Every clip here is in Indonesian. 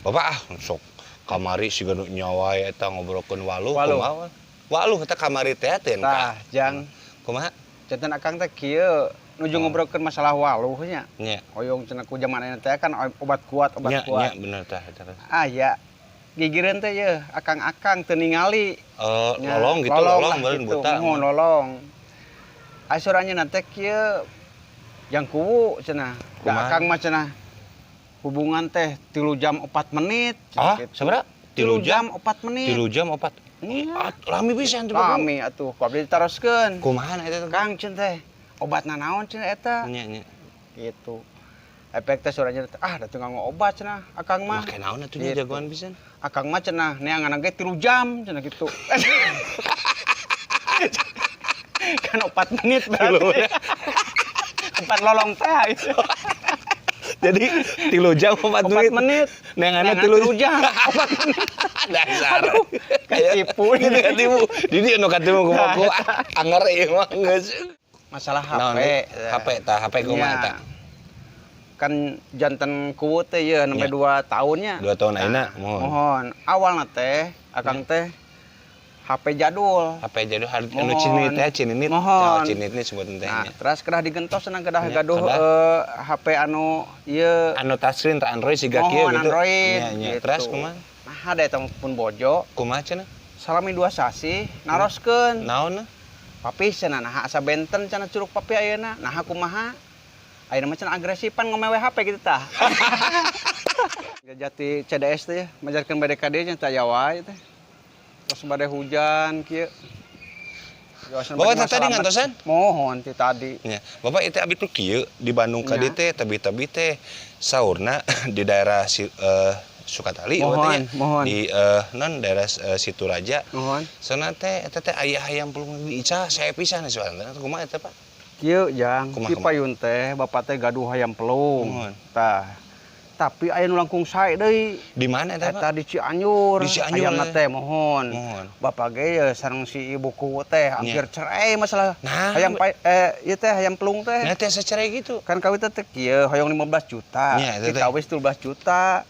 Bapak sok kamari siga nu nyawa eta ngobrolkeun waluh kumaha. Waluh eta kamari teh teh Tah, jang kumaha? janten akang teh kieu nuju ngobrolkeun masalah waluh nya. Nya. Hoyong cenah ku jamanana teh kan obat kuat. Nya bener tah eta. Ya gigireun teh yeuh akang-akang teu ningali. Lolong gitu, lolong beureun buta. Mohon lolong. Asuranjeunna teh kieu yang kuwu cenah. Da akang mah cenah hubungan teh 3 jam 4 menit. Sabaraha? 3 jam 4 menit. 3 jam 4. Lami pisan tuh. Lami atuh, ku abdi ditaroskeun. Kumaha eta teh? Kang cen teh, obatna naon cen eta? Nya. Gitu. Efek teh suranjeunna teh da teu nganggo obat cenah akang mah. Make naon atuh nya jagoan pisan? Akang mah cenah neangan ge 3 jam cenah gitu. Kan 4 menit berarti. 4 lolong teh itu. Jadi 3 jam 4 menit. Neanganna 3 jam. 4 menit. Dasar. Aduh, ketipu. Jadi anu katipu kumaha anger ieu mah geus. Masalah HP. HP kumaha eta? Kan janten kuwu teh yeuh nembe 2 tahunnya. 2 tahun ayeuna Mohon. Awalna teh akang teh HP jadul. HP jadul anu cinit teh cinit. Mohon. Cinit ini sebutan teh. Nah, terus kedah digentos cenah kedah gaduh HP anu ieu anu touchscreen teh Android siga kieu gitu. Android. Nya. Terus kumaha? Nah, ada eta pun bojo. Kumaha cenah? Salami 2 sasi naroskeun. Naon? Papi cenah nah asa benten cenah curug papi ayeuna. Nah kumaha? Ayeuna mah cenah agresifan ngomewe HP gitu tah. Jati CDS teh ya, majarkeun BDKD nya teh aya wae teh. Terus bade hujan kieu. Bapak tadi ngantosan? Mohon ti tadi. Ya, Bapak itu abis kieu di Bandung kadi teh tabi-tabi teh saurna di daerah Sukatali mohon. di non daerah Situraja. Mohon. Sana teh eta teh aya hayam pulung di Ica saya pisan soalna kumaha eta Pak? Kieu jang di payun teh bapak teh gaduh hayam pelung. Tah. Tapi aya nu langkung sae deui. Di mana eta Pak? Eta di Cianjur. Di Cianjur hayamna teh mohon. Bapak ge sareng si ibuku teh hampir cerai masalah. Hayam ieu teh hayam pelung teh. Nah teh sacerai gitu. Kan kawin teh kieu hoyong 15 juta. Dikawis 12 juta.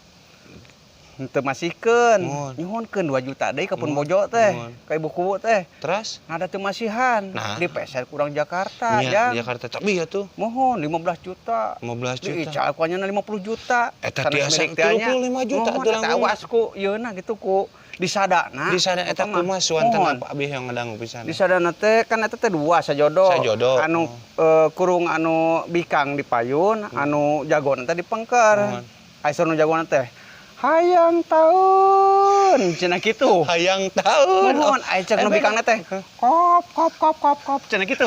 Henteu masihkeun. Nyuhunkeun 2 juta deui ka pun bojo teh. Ka ibuku teh. Terus? Ada teu masihan. Dipeser kurang Jakarta ya. Di Jakarta tapi ya tuh. Mohon 15 juta. 15 juta. Di Ica akuanya 50 juta. Eta tiasa 35 juta teu langkung. Awas ku yeuna gitu ku disadana. Disada eta kumaha suantana Pak Abih yang ngadangu pisan. Disadana teh kan eta teh 2 sajodoh. Anu kurung anu bikang di payun, anu jagona teh dipengker. Aya nu jagona teh hayang taun cenah kitu. Hayang taun. Mohon aya cek nu bikangna teh. Kop cenah kitu.